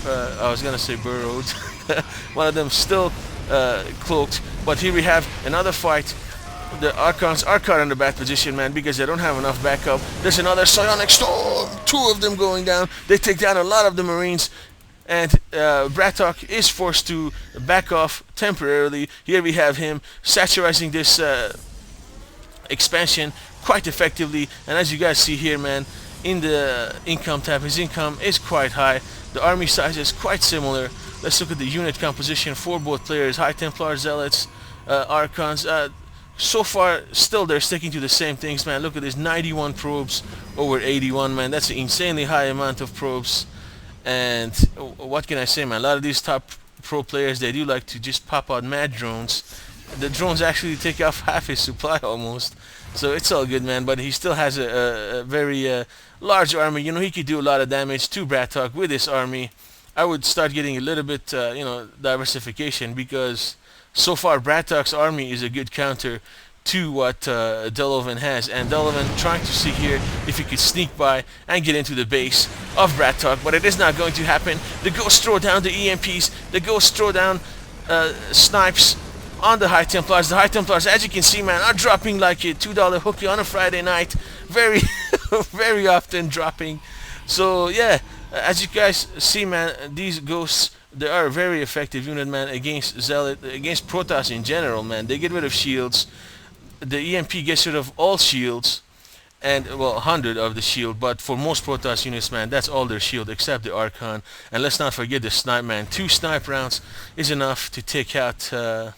I was gonna say burrowed. One of them still cloaked. But here we have another fight. The Archons are caught in the bad position, man, because they don't have enough backup. There's another psionic storm. 2 of them going down. They take down a lot of the Marines. And BratOK is forced to back off temporarily. Here we have him saturizing this expansion quite effectively. And as you guys see here, man, in the income tab, his income is quite high. The army size is quite similar. Let's look at the unit composition for both players. High Templar, Zealots, Archons. So far, still they're sticking to the same things, man. Look at this, 91 probes over 81, man. That's an insanely high amount of probes. And what can I say, man? A lot of these top pro players, they do like to just pop out mad drones. The drones actually take off half his supply almost. So it's all good, man. But he still has a very large army. You know, he could do a lot of damage to BratOK with this army. I would start getting a little bit, you know, diversification, because so far BratOK's army is a good counter to what Dlovan has, and Dlovan trying to see here if he could sneak by and get into the base of BratOK, but it is not going to happen. The Ghosts throw down the EMPs, the Ghosts throw down snipes on the High Templars. The High Templars, as you can see, man, are dropping like a $2 hooky on a Friday night, very very often dropping. So yeah, as you guys see, man, these Ghosts, they are a very effective unit, man, against Zealot, against Protoss in general, man. They get rid of shields. The EMP gets rid of all shields, and well, 100 of the shield, but for most Protoss units, man, that's all their shield except the Archon. And let's not forget the snipe, man. 2 snipe rounds is enough to take out a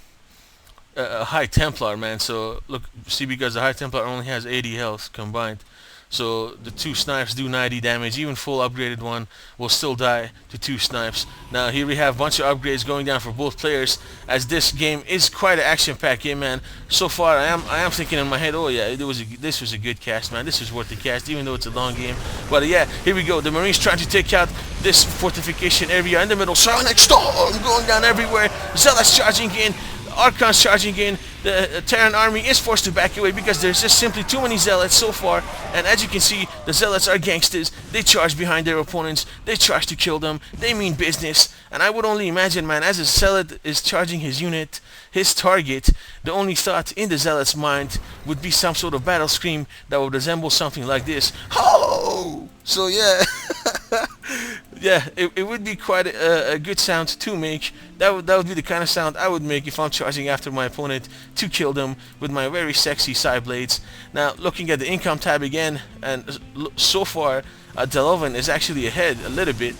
High Templar, man. So look, see, because the High Templar only has 80 health combined, so the 2 snipes do 90 damage. Even full upgraded one will still die to 2 snipes. Now here we have a bunch of upgrades going down for both players, as this game is quite an action-packed game, man. So far I am thinking in my head, oh yeah, this was a good cast, man. This was worth the cast, even though it's a long game. But yeah, here we go. The Marines trying to take out this fortification area in the middle. Psionic storm going down everywhere. Zealots charging in. Archons charging in. The Terran army is forced to back away because there's just simply too many Zealots so far. And as you can see, the Zealots are gangsters. They charge behind their opponents. They charge to kill them. They mean business. And I would only imagine, man, as a Zealot is charging his unit, his target, the only thought in the Zealot's mind would be some sort of battle scream that would resemble something like this. Hollow! So yeah. Yeah, it would be quite a good sound to make. That would be the kind of sound I would make if I'm charging after my opponent to kill them with my very sexy side blades. Now, looking at the income tab again, and so far, Dlovan is actually ahead a little bit.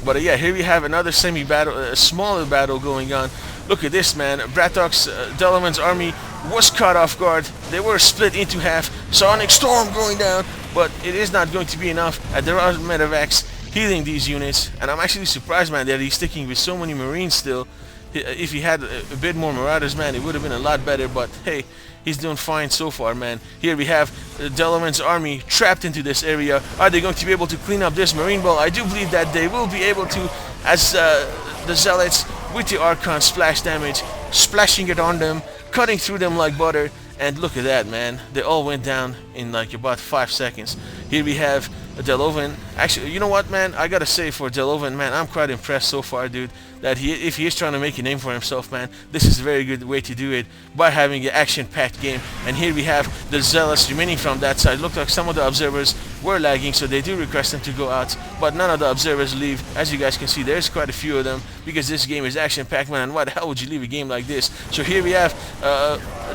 But yeah, here we have another semi-battle, a smaller battle going on. Look at this, man. BratOK's, Dlovan's army was caught off guard. They were split into half. Sonic Storm going down, but it is not going to be enough. There are medevacs healing these units, and I'm actually surprised, man, that he's sticking with so many Marines still. If he had a bit more Marauders, man, it would have been a lot better, but hey, he's doing fine so far, man. Here we have Dlovan's army trapped into this area. Are they going to be able to clean up this Marine ball? I do believe that they will be able to, as the Zealots with the Archon splash damage, splashing it on them, cutting through them like butter. And look at that, man. They all went down in like about 5 seconds. Here we have Dlovan. Actually, you know what, man? I gotta say, for Dlovan, man, I'm quite impressed so far, dude. That if he is trying to make a name for himself, man, this is a very good way to do it, by having an action-packed game. And here we have the Zealots remaining from that side. Look like some of the observers were lagging, so they do request them to go out, but none of the observers leave. As you guys can see, there's quite a few of them, because this game is action-packed, man, and why the hell would you leave a game like this? So here we have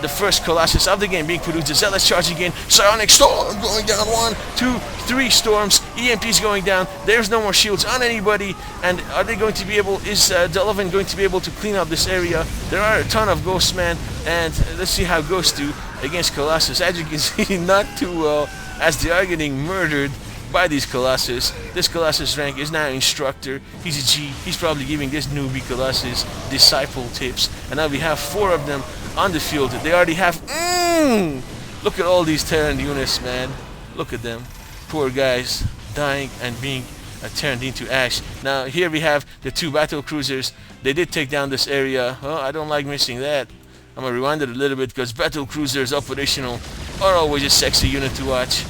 the first Colossus of the game being produced. The Zealots charging in. Psionic Storm going down. 1, 2, 3 storms. EMPs going down. There's no more shields on anybody. And are they going to be able, is Dlovan going to be able to clean up this area? There are a ton of Ghosts, man, and let's see how Ghosts do against Colossus. As you can see, not too well, as they are getting murdered by these Colossus. This Colossus rank is now Instructor. He's a G. He's probably giving this newbie Colossus disciple tips. And now we have 4 of them on the field. They already have... Look at all these Terran units, man. Look at them. Poor guys dying and being turned into ash. Now here we have the 2 battle cruisers. They did take down this area. Oh, I don't like missing that. I'm gonna rewind it a little bit, because battle cruisers operational are always a sexy unit to watch.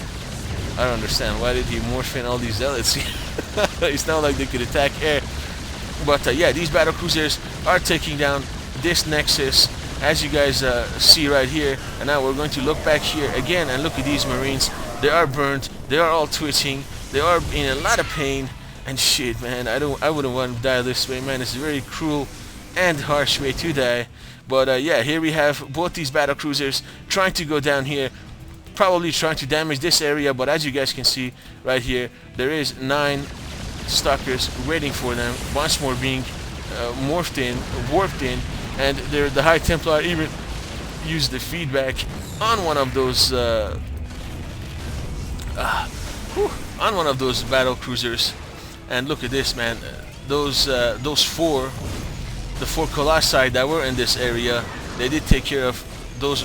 I don't understand, why did he morph in all these Zealots? It's not like they could attack air. But yeah, these battle cruisers are taking down this Nexus, as you guys see right here. And now we're going to look back here again and look at these Marines. They are burnt, they are all twitching, they are in a lot of pain. And shit, man, I wouldn't want to die this way, man. It's a very cruel and harsh way to die. But yeah, here we have both these battle cruisers trying to go down here, probably trying to damage this area. But as you guys can see right here, there is 9 stalkers waiting for them. Once more being warped in, and the High Templar even used the feedback on one of those battle cruisers. And look at this, man. Those four, the 4 Colossi that were in this area, they did take care of those.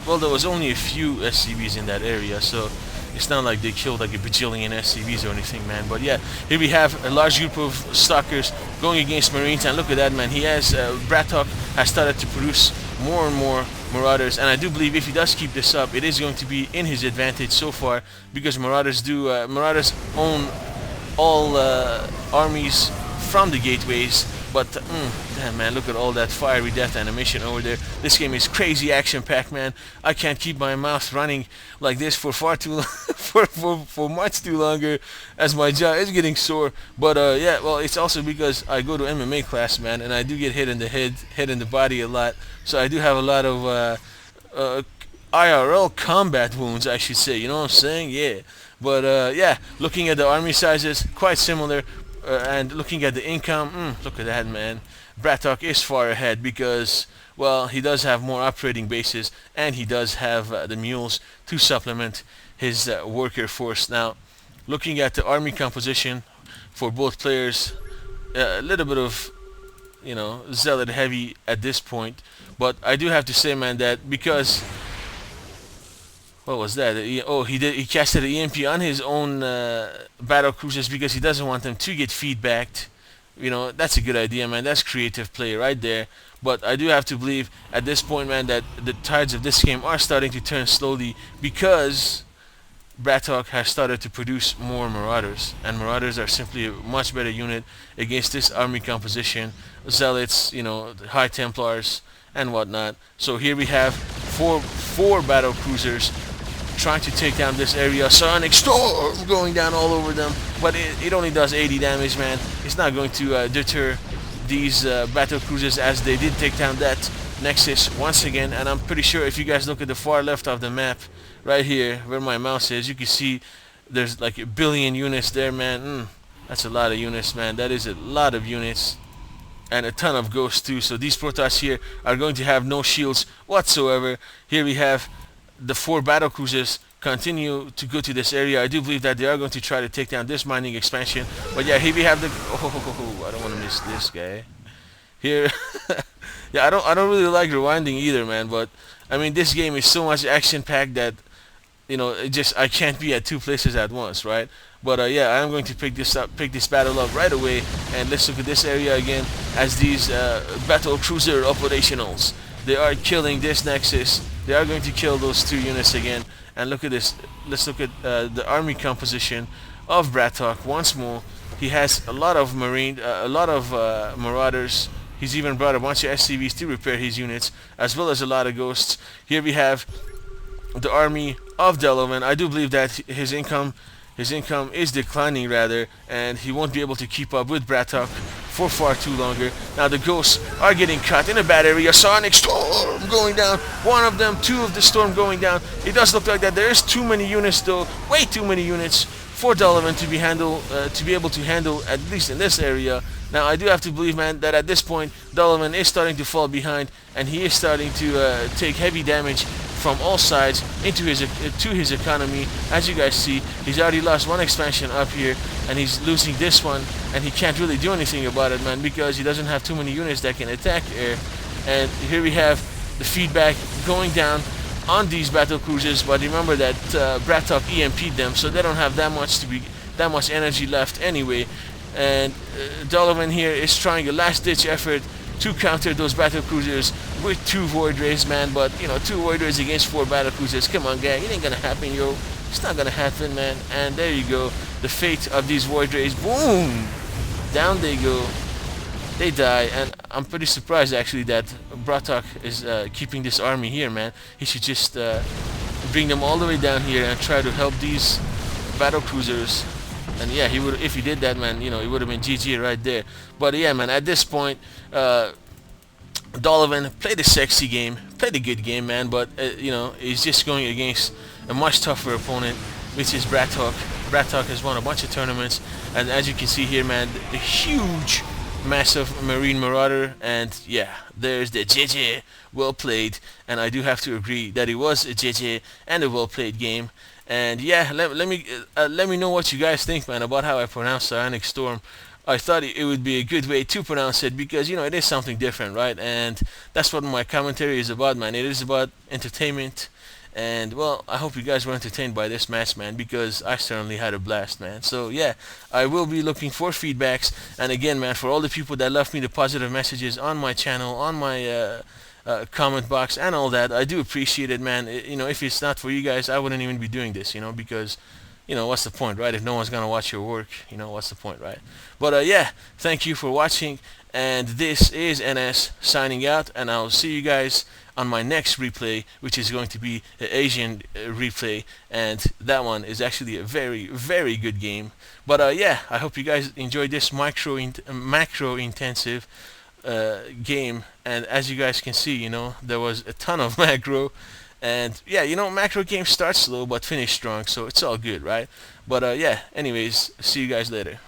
Well, there was only a few SCVs in that area, so it's not like they killed like a bajillion SCVs or anything, man. But yeah, here we have a large group of stalkers going against Marines, and look at that, man. He has BratOK has started to produce more and more Marauders, and I do believe if he does keep this up, it is going to be in his advantage so far, because Marauders own all armies from the gateways. But damn, man, look at all that fiery death animation over there. This game is crazy action-packed, man. I can't keep my mouth running like this for far too for much too longer, as my jaw is getting sore. But yeah, well, it's also because I go to MMA class, man, and I do get hit in the head in the body a lot. So I do have a lot of IRL combat wounds, I should say. You know what I'm saying? Yeah. But yeah, looking at the army sizes, quite similar. And looking at the income, look at that, man. BratOK is far ahead because, well, he does have more operating bases, and he does have the mules to supplement his worker force. Now, looking at the army composition for both players, a little bit of, you know, zealot heavy at this point. But I do have to say, man, that because, what was that? He casted an EMP on his own battle cruisers because he doesn't want them to get feedbacked. You know, that's a good idea, man. That's creative play right there. But I do have to believe at this point, man, that the tides of this game are starting to turn slowly because BratOK has started to produce more Marauders, and Marauders are simply a much better unit against this army composition. Zealots, you know, High Templars and whatnot. So here we have four battle cruisers trying to take down this area. Sonic Storm going down all over them, but it only does 80 damage, man. It's not going to deter these battle cruisers, as they did take down that Nexus once again. And I'm pretty sure if you guys look at the far left of the map, right here where my mouse is, you can see there's like a billion units there, man. That's a lot of units, man. That is a lot of units, and a ton of ghosts too. So these Protoss here are going to have no shields whatsoever. Here we have the 4 battle cruisers continue to go to this area. I do believe that they are going to try to take down this mining expansion. But yeah, here we have the I don't want to miss this guy here. Yeah, I don't really like rewinding either, man. But I mean, this game is so much action packed that, you know, I can't be at 2 places at once, right? But yeah, I'm going to pick this battle up right away, and let's look at this area again as these battle cruiser operationals. They are killing this Nexus. They are going to kill those 2 units again. And look at this. Let's look at the army composition of BratOK once more. He has a lot of Marauders. He's even brought a bunch of SCVs to repair his units, as well as a lot of ghosts. Here we have the army of Delavan. I do believe that his income is declining rather, and he won't be able to keep up with BratOK for far too longer. Now the ghosts are getting caught in a bad area. Sonic Storm going down. One of them, 2 of the Storm going down. It does look like that there is too many units though, way too many units for Delavan to be able to handle, at least in this area. Now I do have to believe, man, that at this point Delavan is starting to fall behind, and he is starting to take heavy damage from all sides into his economy. As you guys see, he's already lost 1 expansion up here, and he's losing this one, and he can't really do anything about it, man, because he doesn't have too many units that can attack air. And here we have the feedback going down on these battle cruisers, but remember that BratOK EMP'd them, so they don't have that much energy left anyway. And Delavan here is trying a last-ditch effort to counter those battle cruisers with 2 Void Rays, man. But you know, 2 Void Rays against 4 battle cruisers, come on, gang, it ain't gonna happen, yo. It's not gonna happen, man. And there you go, the fate of these Void Rays. Boom! down they go. They die, and I'm pretty surprised actually that BratOK is keeping this army here, man. He should just bring them all the way down here and try to help these battle cruisers. And yeah, he would, if he did that, man, you know, it would have been GG right there. But yeah, man, at this point, Dlovan played a sexy game, played a good game, man. But you know, he's just going against a much tougher opponent, which is BratOK. BratOK has won a bunch of tournaments, and as you can see here, man, the huge, massive Marine Marauder, and yeah, there's the JJ. Well played, and I do have to agree that it was a JJ and a well played game. And yeah, let me know what you guys think, man, about how I pronounce Psionic Storm. I thought it would be a good way to pronounce it because, you know, it is something different, right? And that's what my commentary is about, man. It is about entertainment. And well, I hope you guys were entertained by this match, man, because I certainly had a blast, man. So yeah, I will be looking for feedbacks. And again, man, for all the people that left me the positive messages on my channel, on my comment box and all that, I do appreciate it, man. You know, if it's not for you guys, I wouldn't even be doing this, you know, because, you know, what's the point, right? If no one's gonna watch your work, you know, what's the point, right? But yeah, thank you for watching, and this is NS signing out, and I'll see you guys on my next replay, which is going to be an Asian replay, and that one is actually a very, very good game. But yeah, I hope you guys enjoyed this macro intensive game, and as you guys can see, you know, there was a ton of macro. And yeah, you know, macro games start slow but finish strong, so it's all good, right? But yeah, anyways, see you guys later.